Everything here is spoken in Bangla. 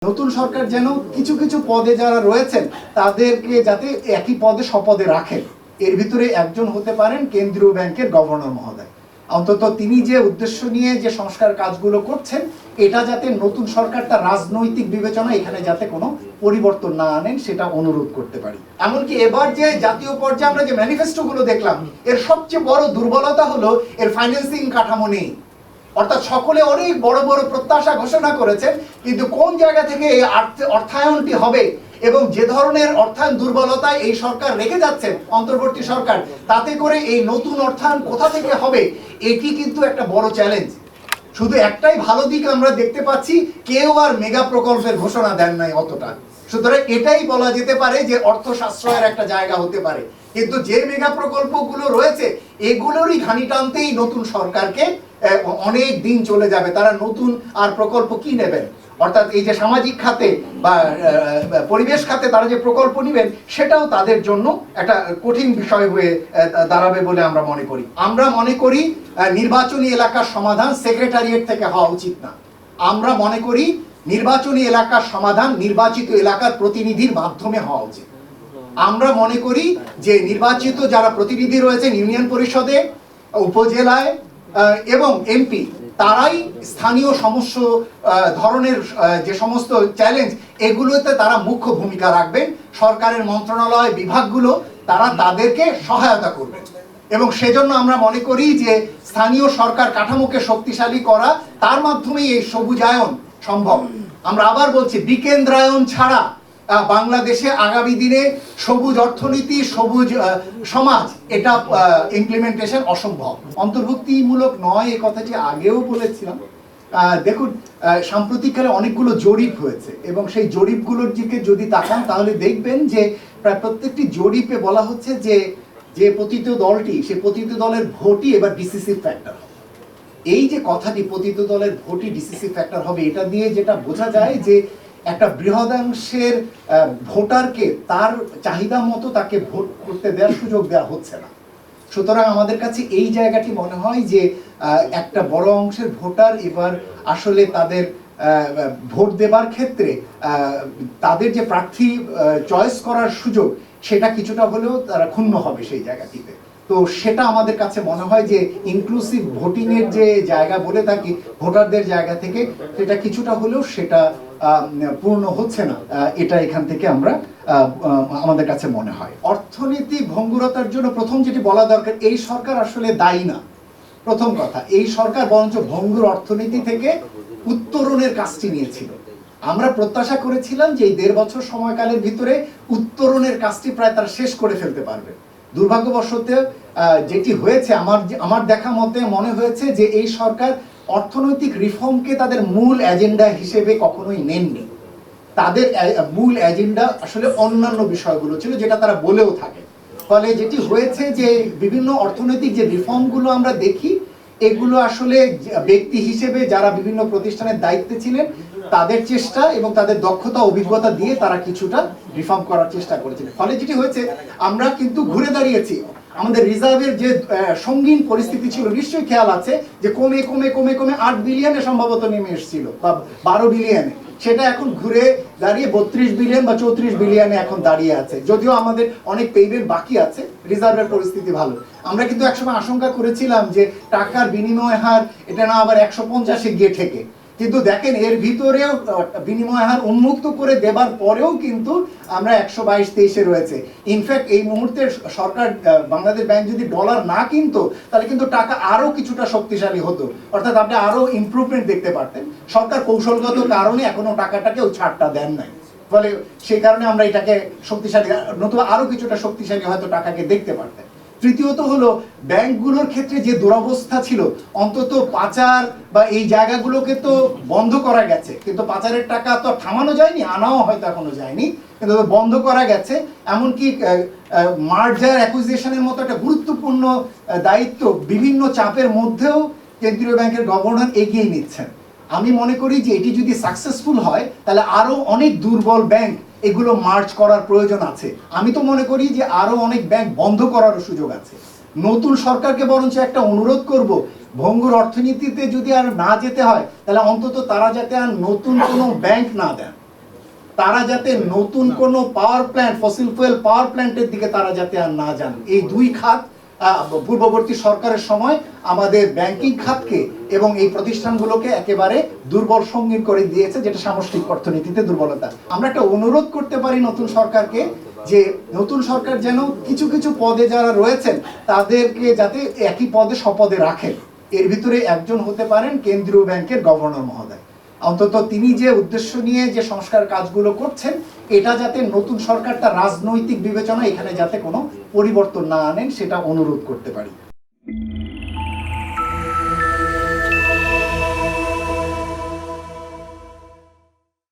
নতুন সরকার যেন কিছু কিছু পদে যারা রয়েছেন তাদেরকে যাতে একই পদে শপথে রাখেন। এর ভিতরে একজন হতে পারেন কেন্দ্রীয় ব্যাংকের গভর্নর মহোদয়। অন্তত তিনি যে উদ্দেশ্য নিয়ে যে সংস্কার কাজগুলো করছেন, এটা যাতে নতুন সরকার তার রাজনৈতিক বিবেচনা এখানে যাতে কোনো পরিবর্তন না আনেন, সেটা অনুরোধ করতে পারি। এমনকি এবার যে জাতীয় পর্যায়ে আমরা যে ম্যানিফেস্টোগুলো দেখলাম, এর সবচেয়ে বড় দুর্বলতা হলো এর ফাইন্যান্সিং কাঠামো নেই। অর্থাৎ সকলে অনেক বড় বড় প্রত্যাশা ঘোষণা করেছেন, কিন্তু কোন জায়গা থেকে এই অর্থায়নটি হবে এবং যে ধরনের অর্থায়ন দুর্বলতায় এই সরকার রেখে যাচ্ছেন, অন্তর্বর্তী সরকার, তাতে করে এই নতুন অর্থায়ন কোথা থেকে হবে, এটি কিন্তু একটা বড় চ্যালেঞ্জ। শুধু একটাই ভালো দিক আমরা দেখতে পাচ্ছি, কেউ আর মেগা প্রকল্পের ঘোষণা দেন নাই অতটা। সুতরাং এটাই বলা যেতে পারে যে অর্থ সাশ্রয়ের একটা জায়গা হতে পারে। কিন্তু যে মেগা প্রকল্পগুলো রয়েছে, এগুলোরই ঘানি টানতেই নতুন সরকারকে অনেক দিন চলে যাবে। তারা নতুন আর প্রকল্প কি নেবেন? অর্থাৎ এই যে সামাজিক খাতে বা পরিবেশ খাতে তারা যে প্রকল্প নেবেন, সেটাও তাদের জন্য একটা কঠিন বিষয় হয়ে দাঁড়াবে বলে আমরা মনে করি। আমরা মনে করি নির্বাচনী এলাকার সমাধান সেক্রেটারিয়েট থেকে হওয়া উচিত না। আমরা মনে করি নির্বাচনী এলাকার সমাধান নির্বাচিত এলাকার প্রতিনিধির মাধ্যমে হওয়া উচিত। আমরা মনে করি যে নির্বাচিত যারা প্রতিনিধি রয়েছেন ইউনিয়ন পরিষদে, উপজেলায় এবং এমপি, তারাই স্থানীয় সমস্ত ধরনের যে সমস্ত চ্যালেঞ্জ, এগুলোতে তারা মুখ্য ভূমিকা রাখবেন। সরকারের মন্ত্রণালয় বিভাগগুলো তারা তাদেরকে সহায়তা করবেন এবং সেজন্য আমরা মনে করি যে স্থানীয় সরকার কাঠামোকে শক্তিশালী করা, তার মাধ্যমেই এই সবুজায়ন সম্ভব। আমরা আবার বলছি, বিকেন্দ্রায়ন ছাড়া বাংলাদেশে আগামী দিনে সবুজ অর্থনীতি, সবুজ সমাজ, এটা ইমপ্লিমেন্টেশন অসম্ভব। অন্তর্ভুক্তিমূলক নয়, এই কথাটি আগেও বলেছিলাম। দেখুন, সাম্প্রতিককালে অনেকগুলো জরিপ হয়েছে এবং সেই জরিপগুলোর দিকে যদি তাকান তাহলে দেখবেন যে প্রায় প্রত্যেকটি জরিপে বলা হচ্ছে যে যে পতিত দলটি, সেই পতিত দলের ভোটই এবার ডিসিসিভ ফ্যাক্টর হবে। এই যে কথাটি পতিত দলের ভোটই ডিসিসিভ ফ্যাক্টর হবে, এটা দিয়ে যেটা বোঝা যায় যে একটা বৃহদাংশের ভোটারকে তার চাহিদা মতো তাকে ভোট করতে দেওয়ার সুযোগ দেওয়া হচ্ছে না। সুতরাং আমাদের কাছে এই জায়গাটি মনে হয় যে একটা বড় অংশের ভোটার এবার আসলে তাদের ভোট দেবার ক্ষেত্রে তাদের যে প্রার্থী চয়েস করার সুযোগ, সেটা কিছুটা হলেও তারা ক্ষুণ্ণ হবে সেই জায়গাটিতে। তো সেটা আমাদের কাছে মনে হয় যে ইনক্লুসিভ ভোটিং এর যে জায়গা বলে থাকি, ভোটারদের জায়গা থেকে সেটা কিছুটা হলেও সেটা পূর্ণ হচ্ছে না। এটা এখান থেকে আমরা আমাদের কাছে মনে হয়। অর্থনীতি ভঙ্গুরতার জন্য প্রথম যেটি বলা দরকার, এই সরকার আসলে দায়ী না। প্রথম কথা, এই সরকার বরঞ্চ ভঙ্গুর অর্থনীতি থেকে উত্তরণের কাজটি নিয়েছিল। আমরা প্রত্যাশা করেছিলাম যে এই 1.5 বছর সময়কালের ভিতরে উত্তরণের কাজটি প্রায় তারা শেষ করে ফেলতে পারবে। দুর্ভাগ্যবশত যেটি হয়েছে, আমার দেখা মতে মনে হয়েছে যে এই সরকার অর্থনৈতিক রিফর্মকে তাদের মূল এজেন্ডা হিসেবে কখনোই নেননি। তাদের মূল এজেন্ডা আসলে অন্যান্য বিষয়গুলো ছিল, যেটা তারা বলেও থাকে। ফলে যেটি হয়েছে যে বিভিন্ন অর্থনৈতিক যে রিফর্মগুলো আমরা দেখি, এগুলো আসলে ব্যক্তি হিসেবে যারা বিভিন্ন প্রতিষ্ঠানের দায়িত্বে ছিলেন, তাদের চেষ্টা এবং তাদের দক্ষতা অভিজ্ঞতা দিয়ে তারা কিছুটা রিফর্ম করার চেষ্টা করেছিলেন। ফলে যেটি হয়েছে, আমরা কিন্তু ঘুরে দাঁড়িয়েছি। আমাদের রিজার্ভের যে সঙ্গীন পরিস্থিতি ছিল, নিশ্চয়ই খেয়াল আছে যে কমে কমে কমে কমে 8 বিলিয়নে সম্ভবত নেমে এসেছিল, বা 12 বিলিয়নে। সেটা এখন ঘুরে দাঁড়িয়ে 32 বিলিয়ন বা 34 বিলিয়নে এখন দাঁড়িয়ে আছে। যদিও আমাদের অনেক পেমেন্ট বাকি আছে, রিজার্ভের পরিস্থিতি ভালো। আমরা কিন্তু একসময় আশঙ্কা করেছিলাম যে টাকার বিনিময় হার এটা না আবার 150-এ গিয়ে ঠেকে। কিন্তু দেখেন, এর ভিতরেও বিনিময় হার উন্মুক্ত করে দেবার পরেও কিন্তু আমরা 122-23-এ রয়েছে। ইনফ্যাক্ট এই মুহূর্তে সরকার, বাংলাদেশ ব্যাংক যদি ডলার না কিনতো, তাহলে কিন্তু টাকা আরো কিছুটা শক্তিশালী হতো, অর্থাৎ আপনি আরো ইমপ্রুভমেন্ট দেখতে পারতেন। সরকার কৌশলগত কারণে এখনো টাকাটাকে ওই ছাড়টা দেন নাই। ফলে সেই কারণে আমরা এটাকে শক্তিশালী, নতুবা আরো কিছুটা শক্তিশালী হয়তো টাকাকে দেখতে পারতেন। তৃতীয়ত হলো, ব্যাংকগুলোর ক্ষেত্রে যে দুরবস্থা ছিল, অন্তত পাচার বা এই জায়গাগুলোকে তো বন্ধ করা গেছে, কিন্তু পাচারের টাকা তো থামানো যায়নি, আনাও হয়তো এখনো যায়নি, কিন্তু বন্ধ করা গেছে। এমনকি মার্জার অ্যাকুইজিশনের মতো একটা গুরুত্বপূর্ণ দায়িত্ব বিভিন্ন চাপের মধ্যেও কেন্দ্রীয় ব্যাংকের গভর্নর এগিয়ে নিচ্ছেন। আমি মনে করি যে এটি যদি সাকসেসফুল হয়, তাহলে আরো অনেক দুর্বল ব্যাংক এগুলো মার্জ করার প্রয়োজন আছে। আমি তো মনে করি যে আরো অনেক ব্যাংক বন্ধ করারও সুযোগ আছে। নতুন সরকারকে বরঞ্চ একটা অনুরোধ করব, ভঙ্গুর অর্থনীতিতে যদি আর না যেতে হয়, তাহলে অন্তত তারা যাতে আর নতুন কোনো ব্যাংক না দেন। তারা যাতে নতুন কোনো পাওয়ার প্ল্যান্ট, ফসিল ফুয়েল পাওয়ার প্ল্যান্টের দিকে তারা যাতে আর না যান। এই দুই খাত পূর্ববর্তী সরকারের সময় আমাদের ব্যাংকিং খাতকে এবং এই প্রতিষ্ঠানগুলোকে একেবারে দুর্বল সঙ্গীন করে দিয়েছে, যেটা সামষ্টিক অর্থনীতিতে দুর্বলতা। আমরা একটা অনুরোধ করতে পারি নতুন সরকারকে, যে নতুন সরকার যেন কিছু কিছু পদে যারা রয়েছেন তাদেরকে যাতে একই পদে শপথে রাখেন। এর ভিতরে একজন হতে পারেন কেন্দ্রীয় ব্যাংকের গভর্নর মহোদয়। অন্তত তিনি যে উদ্দেশ্য নিয়ে যে সংস্কার কাজগুলো করছেন, এটা যাতে নতুন সরকার তার রাজনৈতিক বিবেচনা এখানে যাতে কোনো পরিবর্তন না আনেন, সেটা অনুরোধ করতে পারি।